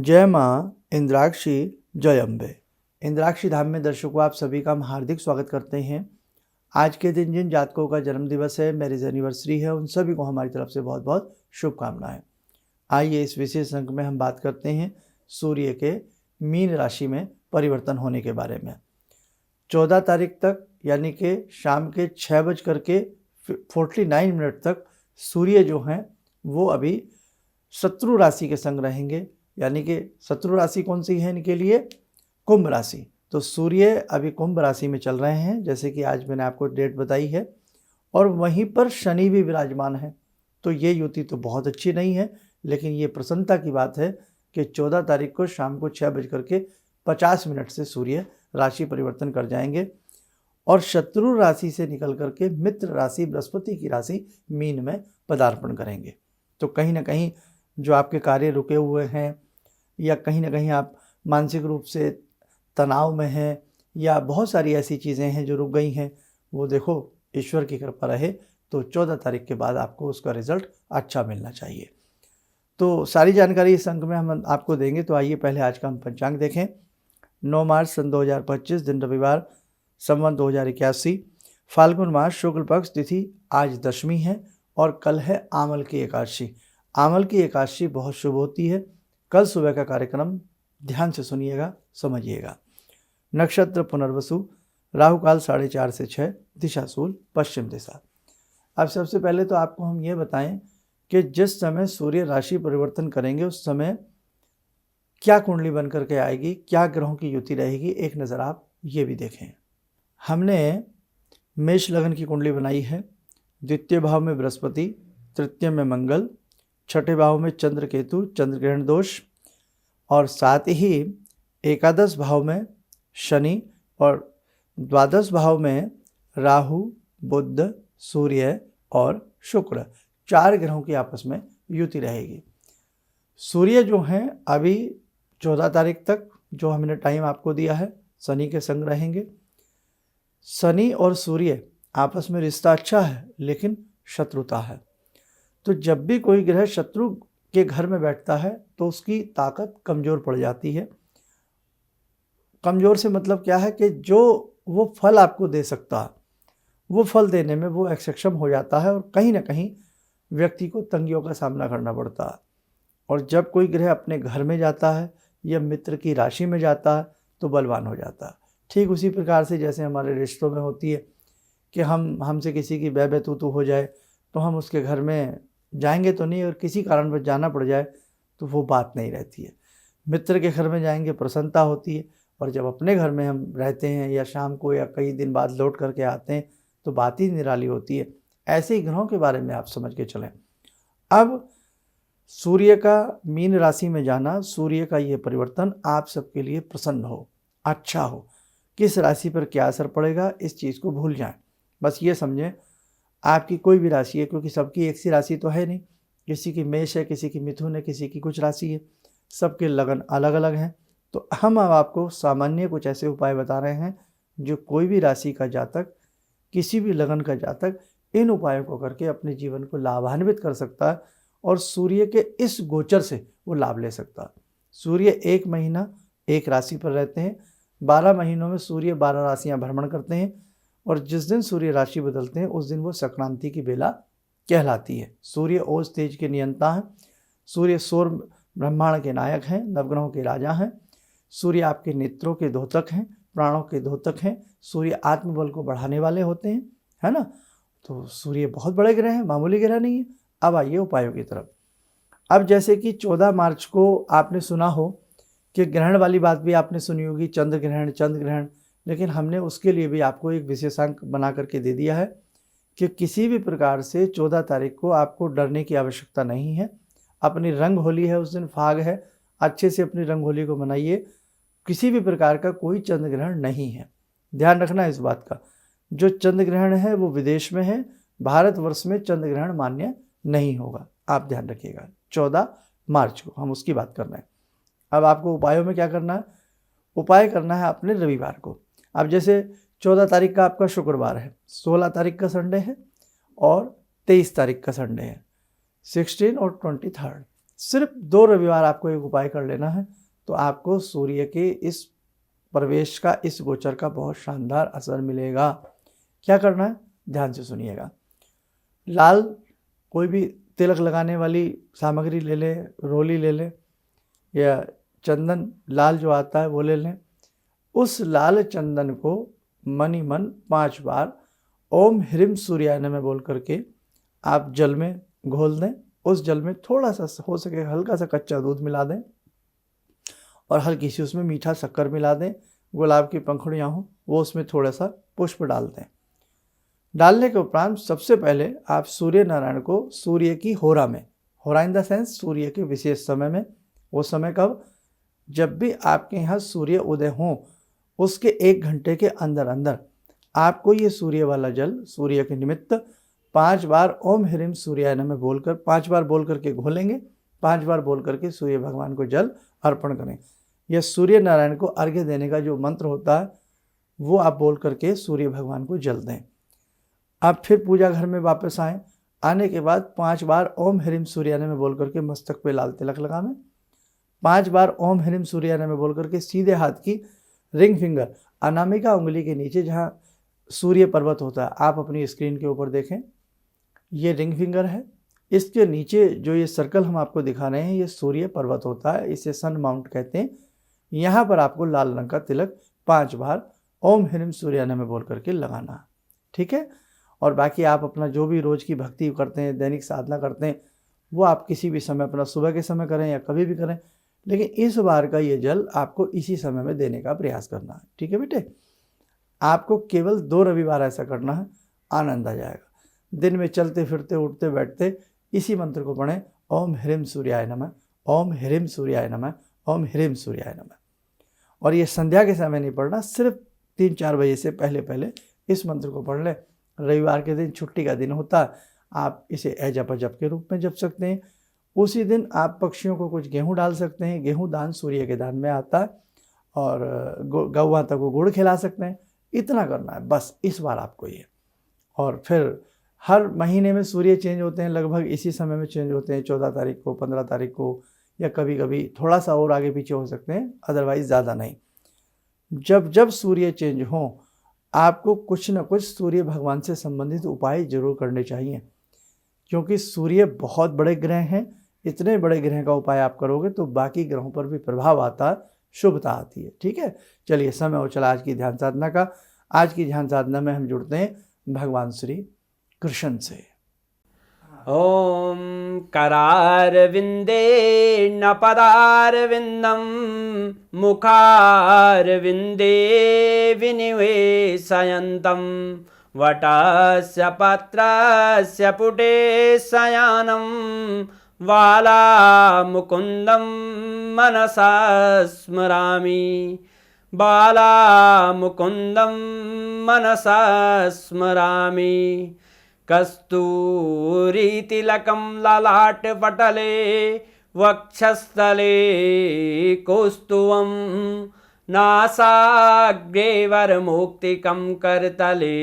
जय माँ इंद्राक्षी जय अम्बे। इंद्राक्षी धाम में दर्शकों आप सभी का हम हार्दिक स्वागत करते हैं। आज के दिन जिन जातकों का जन्म दिवस है, मैरिज एनिवर्सरी है, उन सभी को हमारी तरफ से बहुत बहुत शुभकामनाएं। आइए इस विशेष अंक में हम बात करते हैं सूर्य के मीन राशि में परिवर्तन होने के बारे में। 14 तारीख तक यानी कि शाम के 6:49 तक सूर्य जो हैं वो अभी शत्रु राशि के संग रहेंगे। यानी कि शत्रु राशि कौन सी है इनके लिए? कुंभ राशि। तो सूर्य अभी कुंभ राशि में चल रहे हैं, जैसे कि आज मैंने आपको डेट बताई है, और वहीं पर शनि भी विराजमान है। तो ये युति तो बहुत अच्छी नहीं है, लेकिन ये प्रसन्नता की बात है कि 14 तारीख को शाम को 6:50 से सूर्य राशि परिवर्तन कर जाएंगे और शत्रु राशि से निकल करके मित्र राशि बृहस्पति की राशि मीन में पदार्पण करेंगे। तो कहीं ना कहीं जो आपके कार्य रुके हुए हैं या कहीं ना कहीं आप मानसिक रूप से तनाव में हैं या बहुत सारी ऐसी चीज़ें हैं जो रुक गई हैं, वो देखो ईश्वर की कृपा रहे तो 14 तारीख के बाद आपको उसका रिजल्ट अच्छा मिलना चाहिए। तो सारी जानकारी इस अंक में हम आपको देंगे। तो आइए पहले आज का हम पंचांग देखें। 9 मार्च सन 2025 दिन रविवार, संवत 2081, फाल्गुन मास शुक्ल पक्ष, तिथि आज दशमी है और कल है आमल की एकादशी। आमल की एकादशी बहुत शुभ होती है। कल सुबह का कार्यक्रम ध्यान से सुनिएगा, समझिएगा। नक्षत्र पुनर्वसु, राहु काल 4:30 से 6, दिशा शूल पश्चिम दिशा। अब सबसे पहले तो आपको हम ये बताएं कि जिस समय सूर्य राशि परिवर्तन करेंगे उस समय क्या कुंडली बन करके आएगी, क्या ग्रहों की युति रहेगी, एक नज़र आप ये भी देखें। हमने मेष लग्न की कुंडली बनाई है। द्वितीय भाव में बृहस्पति, तृतीय में मंगल, छठे भाव में चंद्र केतु, चंद्र ग्रहण दोष, और साथ ही एकादश भाव में शनि और द्वादश भाव में राहु, बुध, सूर्य और शुक्र, 4 ग्रहों की आपस में युति रहेगी। सूर्य जो हैं अभी 14 तारीख तक जो हमने टाइम आपको दिया है शनि के संग रहेंगे। शनि और सूर्य आपस में रिश्ता अच्छा है लेकिन शत्रुता है। तो जब भी कोई ग्रह शत्रु के घर में बैठता है तो उसकी ताकत कमज़ोर पड़ जाती है। कमज़ोर से मतलब क्या है कि जो वो फल आपको दे सकता है वो फल देने में वो अक्षम हो जाता है और कहीं ना कहीं व्यक्ति को तंगियों का सामना करना पड़ता है। और जब कोई ग्रह अपने घर में जाता है या मित्र की राशि में जाता है तो बलवान हो जाता है। ठीक उसी प्रकार से जैसे हमारे रिश्तों में होती है कि हमसे किसी की बै तू हो जाए तो हम उसके घर में जाएंगे तो नहीं, और किसी कारण पर जाना पड़ जाए तो वो बात नहीं रहती है। मित्र के घर में जाएंगे प्रसन्नता होती है, और जब अपने घर में हम रहते हैं या शाम को या कई दिन बाद लौट करके आते हैं तो बात ही निराली होती है। ऐसे ही ग्रहों के बारे में आप समझ के चलें। अब सूर्य का मीन राशि में जाना, सूर्य का ये परिवर्तन आप सबके लिए प्रसन्न हो, अच्छा हो। किस राशि पर क्या असर पड़ेगा इस चीज़ को भूल जाएं। बस ये समझें आपकी कोई भी राशि है, क्योंकि सबकी एक सी राशि तो है नहीं। किसी की मेष है, किसी की मिथुन है, किसी की कुछ राशि है, सबके लगन अलग अलग हैं। तो हम अब आपको सामान्य कुछ ऐसे उपाय बता रहे हैं जो कोई भी राशि का जातक, किसी भी लगन का जातक इन उपायों को करके अपने जीवन को लाभान्वित कर सकता है और सूर्य के इस गोचर से वो लाभ ले सकता है। सूर्य 1 महीना एक राशि पर रहते हैं। 12 महीनों में सूर्य 12 राशियाँ भ्रमण करते हैं और जिस दिन सूर्य राशि बदलते हैं उस दिन वो संक्रांति की बेला कहलाती है। सूर्य ओज तेज के नियंता हैं। सूर्य सौर ब्रह्मांड के नायक हैं, नवग्रहों के राजा हैं। सूर्य आपके नेत्रों के द्योतक हैं, प्राणों के द्योतक हैं। सूर्य आत्मबल को बढ़ाने वाले होते हैं, है ना। तो सूर्य बहुत बड़े ग्रह हैं, मामूली ग्रह नहीं है। अब आइए उपायों की तरफ। अब जैसे कि 14 मार्च को आपने सुना हो कि ग्रहण वाली बात भी आपने सुनी होगी, चंद्र ग्रहण, लेकिन हमने उसके लिए भी आपको एक विशेषांक बना करके दे दिया है कि किसी भी प्रकार से 14 तारीख को आपको डरने की आवश्यकता नहीं है। अपनी रंग होली है, उस दिन फाग है, अच्छे से अपनी रंग होली को मनाइए। किसी भी प्रकार का कोई चंद्र ग्रहण नहीं है, ध्यान रखना इस बात का। जो चंद्र ग्रहण है वो विदेश में है, भारतवर्ष में चंद्र ग्रहण मान्य नहीं होगा, आप ध्यान रखिएगा। 14 मार्च को हम उसकी बात कर रहे हैं। अब आपको उपायों में क्या करना है? उपाय करना है अपने रविवार को। अब जैसे 14 तारीख का आपका शुक्रवार है, 16 तारीख का संडे है और 23 तारीख का संडे है, 16 और 23। सिर्फ 2 रविवार आपको एक उपाय कर लेना है, तो आपको सूर्य के इस प्रवेश का, इस गोचर का बहुत शानदार असर मिलेगा। क्या करना है, ध्यान से सुनिएगा। लाल कोई भी तिलक लगाने वाली सामग्री ले लें, रोली ले लें या चंदन लाल जो आता है वो ले लें। उस लाल चंदन को मन ही मन 5 बार ओम ह्रीम सूर्याय नमः बोल करके आप जल में घोल दें। उस जल में थोड़ा सा हो सके हल्का सा कच्चा दूध मिला दें और हल्की सी उसमें मीठा शक्कर मिला दें। गुलाब की पंखुड़ियाँ हों वो उसमें थोड़ा सा पुष्प डाल दें। डालने के उपरांत सबसे पहले आप सूर्य नारायण को सूर्य की होरा में, होरा इन द सेंस सूर्य के विशेष समय में, वो समय कब, जब भी आपके यहाँ सूर्य उदय हों उसके 1 घंटे के अंदर अंदर आपको ये सूर्य वाला जल सूर्य के निमित्त 5 बार ओम ह्रीम सूर्याय नमः बोलकर 5 बार बोल करके घोलेंगे, 5 बार बोल करके सूर्य भगवान को जल अर्पण करें। यह सूर्य नारायण को अर्घ्य देने का जो मंत्र होता है वो आप बोल करके सूर्य भगवान को जल दें। आप फिर पूजा घर में वापस आएँ। आने के बाद 5 बार ओम ह्रीम सूर्याय नमः बोल करके मस्तक पे लाल तिलक लगावें। 5 बार ओम ह्रीम सूर्याय नमः बोल करके सीधे हाथ की रिंग फिंगर, अनामिका उंगली के नीचे जहाँ सूर्य पर्वत होता है, आप अपनी स्क्रीन के ऊपर देखें, ये रिंग फिंगर है। इसके नीचे जो ये सर्कल हम आपको दिखा रहे हैं ये सूर्य पर्वत होता है, इसे सन माउंट कहते हैं। यहाँ पर आपको लाल रंग का तिलक 5 बार ओम ह्रीम सूर्याय नमः बोल करके लगाना, ठीक है। और बाकी आप अपना जो भी रोज़ की भक्ति करते हैं, दैनिक साधना करते हैं, वो आप किसी भी समय, अपना सुबह के समय करें या कभी भी करें, लेकिन इस बार का ये जल आपको इसी समय में देने का प्रयास करना है, ठीक है बेटे। आपको केवल 2 रविवार ऐसा करना है, आनंद आ जाएगा। दिन में चलते फिरते उठते बैठते इसी मंत्र को पढ़ें, ओम ह्रीम सूर्याय नमः, ओम ह्रीम सूर्याय नमः, ओम ह्रीम सूर्याय नमः। और ये संध्या के समय नहीं पढ़ना, सिर्फ 3-4 बजे से पहले पहले इस मंत्र को पढ़ लें। रविवार के दिन छुट्टी का दिन होता है, आप इसे अजप जप के रूप में जप सकते हैं। उसी दिन आप पक्षियों को कुछ गेहूँ डाल सकते हैं, गेहूँ दान सूर्य के दान में आता है। और गौ माता को गुड़ खिला सकते हैं। इतना करना है बस इस बार आपको ये। और फिर हर महीने में सूर्य चेंज होते हैं, लगभग इसी समय में चेंज होते हैं, 14 तारीख को, 15 तारीख को, या कभी कभी थोड़ा सा और आगे पीछे हो सकते हैं, अदरवाइज ज़्यादा नहीं। जब जब सूर्य चेंज हो आपको कुछ न कुछ सूर्य भगवान से संबंधित उपाय जरूर करने चाहिए, क्योंकि सूर्य बहुत बड़े ग्रह हैं। इतने बड़े ग्रह का उपाय आप करोगे तो बाकी ग्रहों पर भी प्रभाव आता है, शुभता आती है, ठीक है। चलिए समय हो चला आज की ध्यान साधना का। आज की ध्यान साधना में हम जुड़ते हैं भगवान श्री कृष्ण से। ओम करारविंदे न पदारविंदम मुखारविंदे विनिवेशयन्तं वटस्य पत्रस्य पुटे शयानं बालामुकुन्दं मनसा स्मरामि, बालामुकुन्दं मनसा स्मरामि। कस्तूरीतिलकं ललाटपटले वक्षस्थले कौस्तुभं नासाग्रे वरमुक्तिकं करतले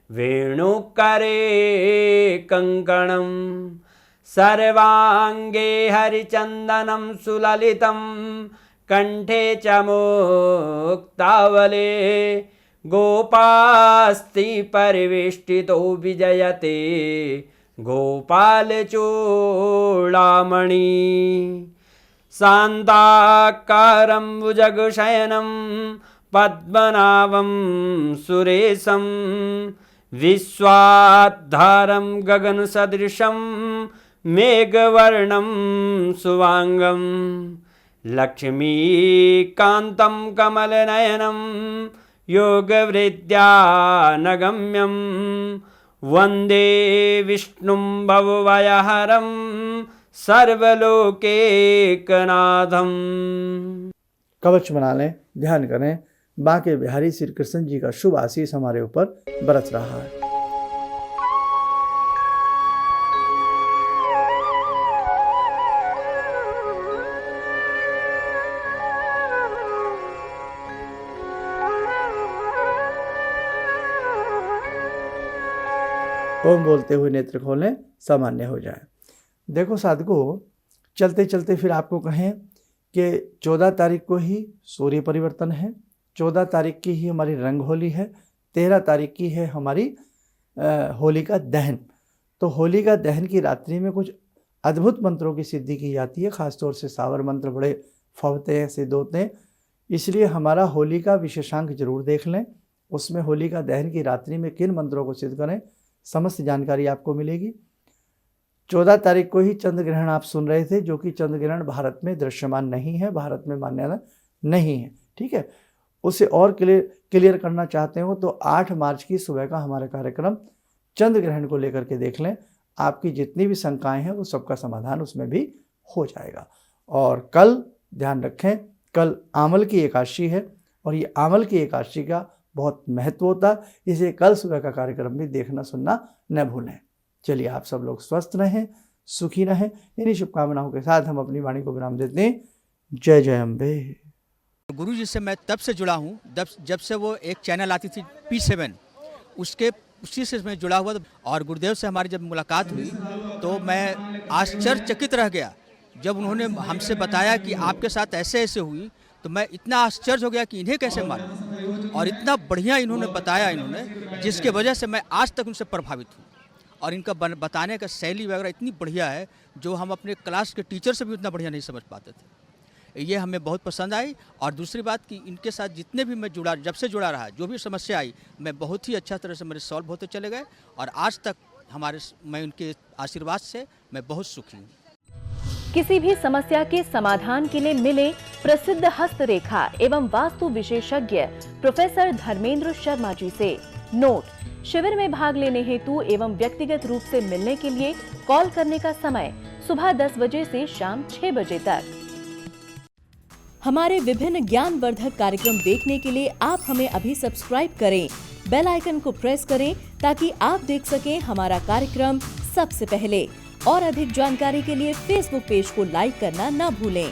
वेणुकरे कङ्कणं सर्वाङ्गे हरिचन्दनं सुललितं कंठे च मुक्तावले गोपास्ति परिवेष्टितो विजयते गोपालचूडामणि शान्ताकारं भुजगशयनं पद्मनाभं सुरेशं विश्वाधारं गगनसदृशं मेघवर्णं शुभांगं लक्ष्मीकान्तं कमलनयनं योगवृद्ध्यानगम्यं वन्दे विष्णुं भवभयहरं सर्वलोकैकनाथं। कवच बना लें, ध्यान करें, बांके बिहारी श्री कृष्ण जी का शुभ आशीष हमारे ऊपर बरस रहा है। ओम बोलते हुए नेत्र खोलें, सामान्य हो जाए। देखो साधकों, चलते चलते फिर आपको कहें कि 14 तारीख को ही सूर्य परिवर्तन है, 14 तारीख की ही हमारी रंग होली है, 13 तारीख की है हमारी होलिका दहन। तो होलिका दहन की रात्रि में कुछ अद्भुत मंत्रों की सिद्धि की जाती है, ख़ासतौर से सावर मंत्र बड़े फवते हैं, सिद्ध होते हैं। इसलिए हमारा होली का विशेषांक जरूर देख लें, उसमें होलिका दहन की रात्रि में किन मंत्रों को सिद्ध करें, समस्त जानकारी आपको मिलेगी। 14 तारीख को ही चंद्र ग्रहण आप सुन रहे थे, जो कि चंद्र ग्रहण भारत में दृश्यमान नहीं है, भारत में मान्यता नहीं है, ठीक है। उसे और क्लियर करना चाहते हो तो 8 मार्च की सुबह का हमारा कार्यक्रम चंद्र ग्रहण को लेकर के देख लें, आपकी जितनी भी शंकाएं हैं वो सबका समाधान उसमें भी हो जाएगा। और कल ध्यान रखें, कल आमल की एकादशी है और ये आमल की एकादशी का बहुत महत्व होता है, इसे कल सुबह का कार्यक्रम भी देखना सुनना न भूलें। चलिए, आप सब लोग स्वस्थ रहें, सुखी रहें। इन्हीं शुभकामनाओं के साथ हम अपनी वाणी को विराम देते हैं। जय जय अम्बे। गुरु जी से मैं तब से जुड़ा हूँ जब से वो एक चैनल आती थी P7, उसी से मैं जुड़ा हुआ था। और गुरुदेव से हमारी जब मुलाकात हुई तो मैं आश्चर्यचकित रह गया जब उन्होंने हमसे बताया कि आपके साथ ऐसे ऐसे हुई। तो मैं इतना आश्चर्य हो गया कि इन्हें कैसे मालूम, और इतना बढ़िया इन्होंने बताया, जिसके वजह से मैं आज तक उनसे प्रभावित हूँ। और इनका बताने का शैली वगैरह इतनी बढ़िया है जो हम अपने क्लास के टीचर से भी उतना बढ़िया नहीं समझ पाते थे। ये हमें बहुत पसंद आई। और दूसरी बात कि इनके साथ जितने भी मैं जब से जुड़ा रहा, जो भी समस्या आई, मैं बहुत ही अच्छा तरह से मेरे सॉल्व होते चले गए। और आज तक मैं उनके आशीर्वाद से मैं बहुत सुखी हूँ। किसी भी समस्या के समाधान के लिए मिले प्रसिद्ध हस्तरेखा एवं वास्तु विशेषज्ञ प्रोफेसर धर्मेंद्र शर्मा जी से। नोट: शिविर में भाग लेने हेतु एवं व्यक्तिगत रूप से मिलने के लिए कॉल करने का समय सुबह 10 बजे से शाम 6 बजे तक। हमारे विभिन्न ज्ञानवर्धक कार्यक्रम देखने के लिए आप हमें अभी सब्सक्राइब करें, बेल आइकन को प्रेस करें ताकि आप देख सकें हमारा कार्यक्रम सबसे पहले। और अधिक जानकारी के लिए फेसबुक पेज को लाइक करना न भूलें।